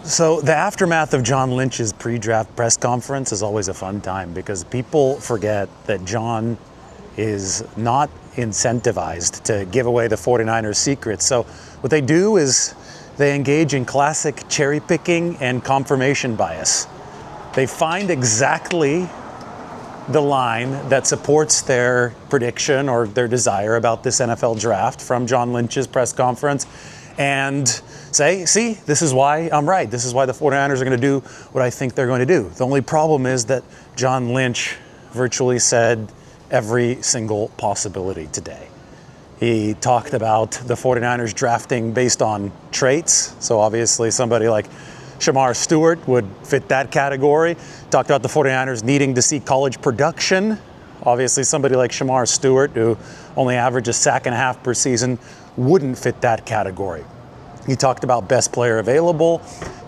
So the aftermath of John Lynch's pre-draft press conference is always a fun time because people forget that John is not incentivized to give away the 49ers secrets. So what they do is they engage in classic cherry picking and confirmation bias. They find exactly the line that supports their prediction or their desire about this NFL draft from John Lynch's press conference and say, see, this is why I'm right. This is why the 49ers are going to do what I think they're going to do. The only problem is that John Lynch virtually said every single possibility today. He talked about the 49ers drafting based on traits. So obviously somebody like Shamar Stewart would fit that category. Talked about the 49ers needing to see college production. Obviously somebody like Shamar Stewart, who only averages a sack and a half per season, wouldn't fit that category. He talked about best player available.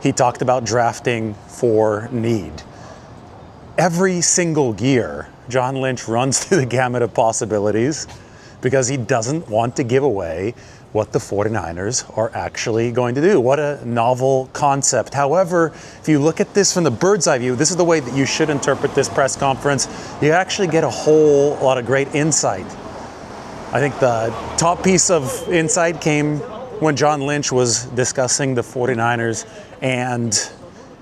He talked about drafting for need. Every single year, John Lynch runs through the gamut of possibilities because he doesn't want to give away what the 49ers are actually going to do. What a novel concept. However, if you look at this from the bird's eye view, this is the way that you should interpret this press conference. You actually get a whole lot of great insight. I think the top piece of insight came when John Lynch was discussing the 49ers and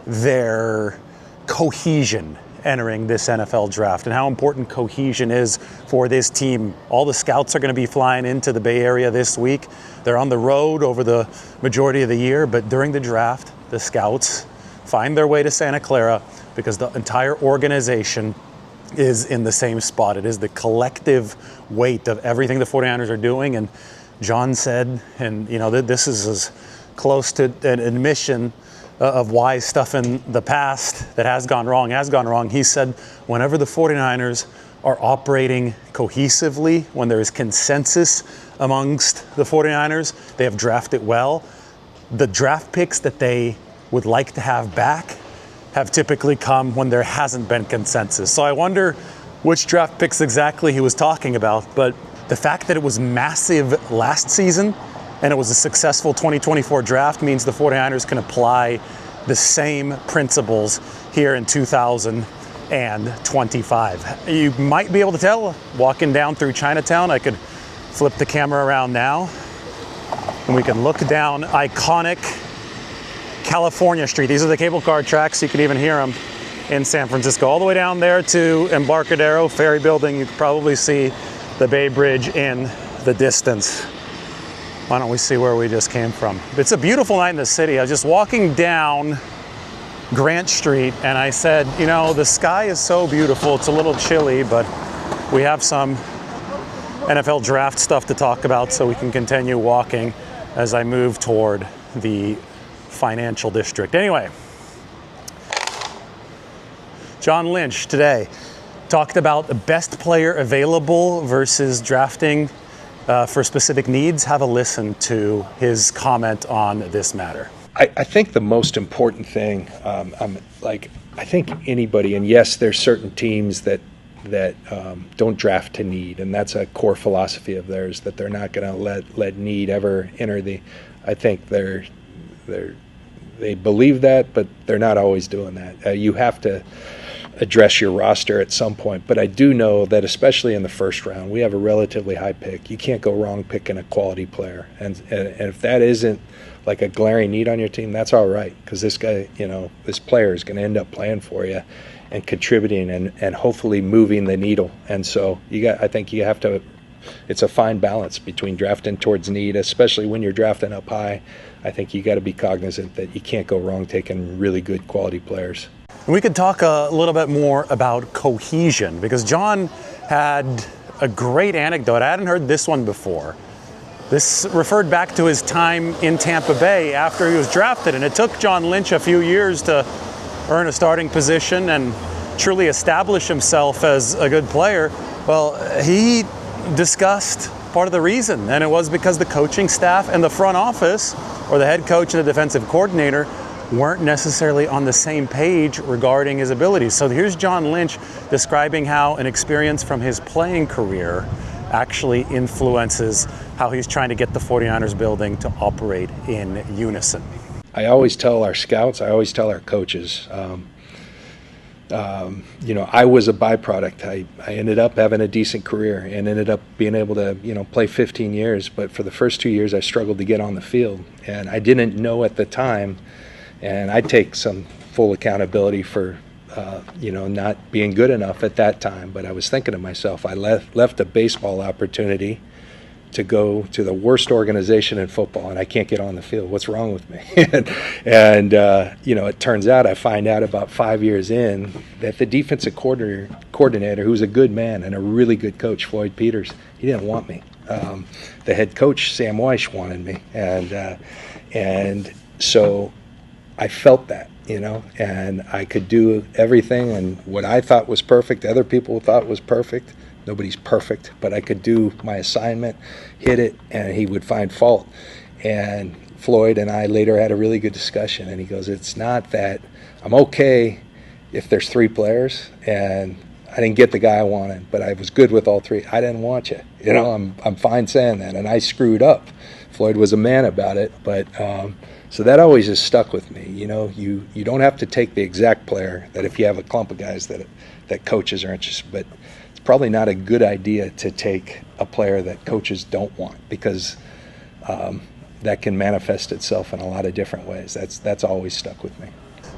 their cohesion entering this NFL draft and how important cohesion is for this team. All the scouts are going to be flying into the Bay Area this week. They're on the road over the majority of the year, but during the draft, the scouts find their way to Santa Clara because the entire organization is in the same spot. It is the collective weight of everything the 49ers are doing. And John said, and this is as close to an admission of why stuff in the past that has gone wrong. He said, whenever the 49ers are operating cohesively, when there is consensus amongst the 49ers, they have drafted well. The draft picks that they would like to have back have typically come when there hasn't been consensus. So I wonder which draft picks exactly he was talking about, but the fact that it was massive last season and it was a successful 2024 draft means the 49ers can apply the same principles here in 2025. You might be able to tell walking down through Chinatown. I could flip the camera around now and we can look down iconic California Street. These are the cable car tracks. You can even hear them in San Francisco. All the way down there to Embarcadero Ferry Building. You can probably see the Bay Bridge in the distance. Why don't we see where we just came from? It's a beautiful night in the city. I was just walking down Grant Street and I said, the sky is so beautiful. It's a little chilly, but we have some NFL draft stuff to talk about, so we can continue walking as I move toward the financial district. Anyway, John Lynch today talked about the best player available versus drafting for specific needs. Have a listen to his comment on this matter. I think the most important thing, I think anybody, and yes, there's certain teams that don't draft to need, and that's a core philosophy of theirs, that they're not going to let need ever enter the. I think they believe that, but they're not always doing that. You have to address your roster at some point, but I do know that especially in the first round, we have a relatively high pick. You can't go wrong picking a quality player, and if that isn't like a glaring need on your team, that's all right, because this guy, this player is going to end up playing for you and contributing and hopefully moving the needle. And so I think you have to. It's a fine balance between drafting towards need, especially when you're drafting up high. I think you got to be cognizant that you can't go wrong taking really good quality players. We could talk a little bit more about cohesion, because John had a great anecdote. I hadn't heard this one before. This referred back to his time in Tampa Bay after he was drafted, and it took John Lynch a few years to earn a starting position and truly establish himself as a good player. Well, he discussed part of the reason, and it was because the coaching staff and the front office, or the head coach and the defensive coordinator, weren't necessarily on the same page regarding his abilities. So here's John Lynch describing how an experience from his playing career actually influences how he's trying to get the 49ers building to operate in unison. I always tell our scouts, I always tell our coaches, I was a byproduct. I ended up having a decent career and ended up being able to, play 15 years. But for the first 2 years, I struggled to get on the field. And I didn't know at the time, and I take some full accountability for, not being good enough at that time. But I was thinking to myself, I left a baseball opportunity to go to the worst organization in football, and I can't get on the field. What's wrong with me? and it turns out, I find out about 5 years in that the defensive coordinator, who's a good man and a really good coach, Floyd Peters, he didn't want me. The head coach, Sam Weish, wanted me, and so I felt that, and I could do everything, and what I thought was perfect, other people thought was perfect. Nobody's perfect, but I could do my assignment, hit it, and he would find fault. And Floyd and I later had a really good discussion, and he goes, it's not that I'm okay if there's 3 players, and I didn't get the guy I wanted, but I was good with all 3. I didn't want you. I'm fine saying that, and I screwed up. Floyd was a man about it, but so that always has stuck with me. You don't have to take the exact player that if you have a clump of guys that coaches are interested, but probably not a good idea to take a player that coaches don't want, because that can manifest itself in a lot of different ways. That's always stuck with me.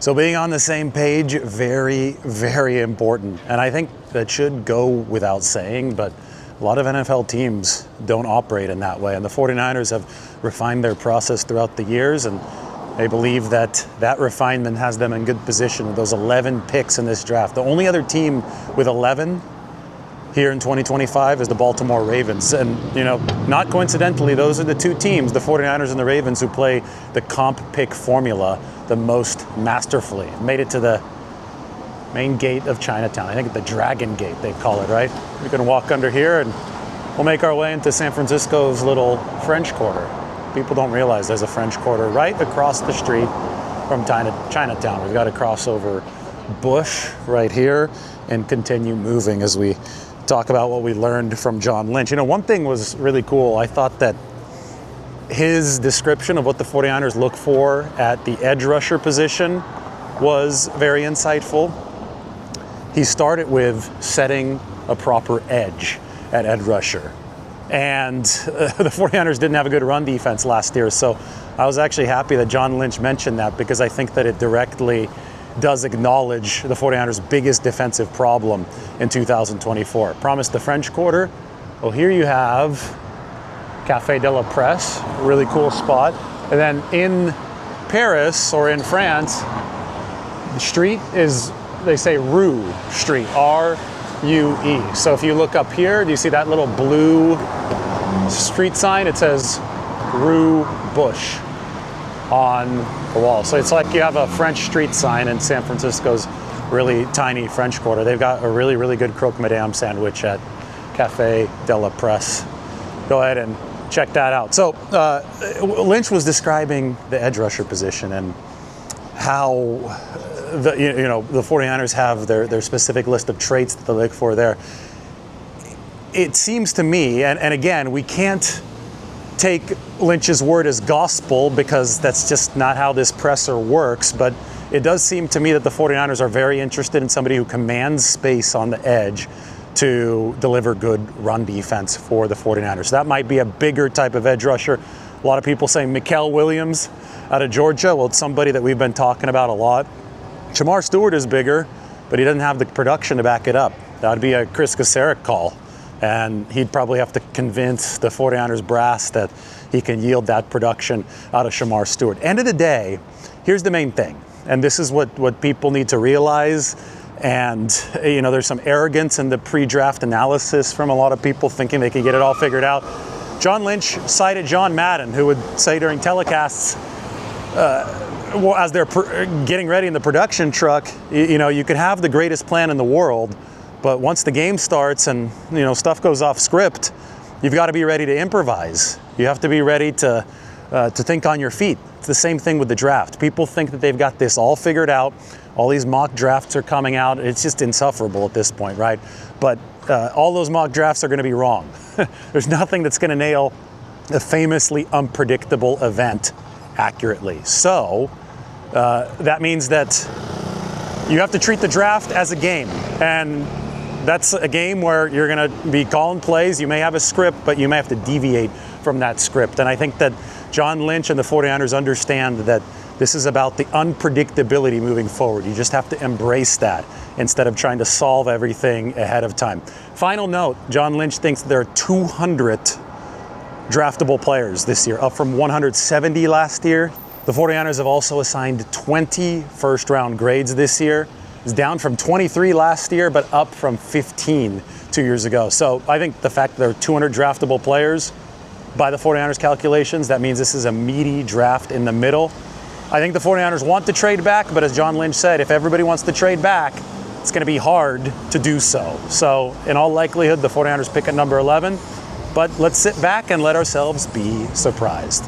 So being on the same page, very, very important. And I think that should go without saying, but a lot of NFL teams don't operate in that way. And the 49ers have refined their process throughout the years, and they believe that refinement has them in good position with those 11 picks in this draft. The only other team with 11 here in 2025 is the Baltimore Ravens. And, not coincidentally, those are the 2 teams, the 49ers and the Ravens, who play the comp pick formula the most masterfully. Made it to the main gate of Chinatown. I think the Dragon Gate, they call it, right? We're going to walk under here, and we'll make our way into San Francisco's little French Quarter. People don't realize there's a French Quarter right across the street from Chinatown. We've got to cross over Bush right here and continue moving as we talk about what we learned from John Lynch. One thing was really cool. I thought that his description of what the 49ers look for at the edge rusher position was very insightful. He started with setting a proper edge at edge rusher. And the 49ers didn't have a good run defense last year. So I was actually happy that John Lynch mentioned that, because I think that it directly does acknowledge the 49ers' biggest defensive problem in 2024. Promised the French Quarter. Well, here you have Café de la Presse, really cool spot. And then in Paris, or in France, the street is, they say Rue Street, R-U-E. So if you look up here, do you see that little blue street sign? It says Rue Bush on the wall. So it's like you have a French street sign in San Francisco's really tiny French Quarter. They've got a really, really good croque madame sandwich at Café de la Presse. Go ahead and check that out. So Lynch was describing the edge rusher position and how the 49ers have their specific list of traits that they look for there. It seems to me, and again, we can't take Lynch's word as gospel, because that's just not how this presser works, but it does seem to me that the 49ers are very interested in somebody who commands space on the edge to deliver good run defense for the 49ers. So that might be a bigger type of edge rusher. A lot of people say Mikael Williams out of Georgia. Well, it's somebody that we've been talking about a lot. Shamar Stewart is bigger, but he doesn't have the production to back it up. That would be a Chris Kasarik call. And he'd probably have to convince the 49ers brass that he can yield that production out of Shamar Stewart. End of the day, here's the main thing. And this is what people need to realize. And, there's some arrogance in the pre-draft analysis from a lot of people thinking they could get it all figured out. John Lynch cited John Madden, who would say during telecasts, as they're getting ready in the production truck, you could have the greatest plan in the world, but once the game starts and stuff goes off script, you've got to be ready to improvise. You have to be ready to think on your feet. It's the same thing with the draft. People think that they've got this all figured out. All these mock drafts are coming out. It's just insufferable at this point, right? But all those mock drafts are going to be wrong. There's nothing that's going to nail a famously unpredictable event accurately. So That means that you have to treat the draft as a game. And that's a game where you're going to be calling plays. You may have a script, but you may have to deviate from that script. And I think that John Lynch and the 49ers understand that this is about the unpredictability moving forward. You just have to embrace that instead of trying to solve everything ahead of time. Final note, John Lynch thinks there are 200 draftable players this year, up from 170 last year. The 49ers have also assigned 20 first-round grades this year. It's down from 23 last year, but up from 15 2 years ago. So I think the fact that there are 200 draftable players by the 49ers calculations, that means this is a meaty draft in the middle. I think the 49ers want to trade back, but as John Lynch said, if everybody wants to trade back, it's going to be hard to do so. So in all likelihood, the 49ers pick at number 11, but let's sit back and let ourselves be surprised.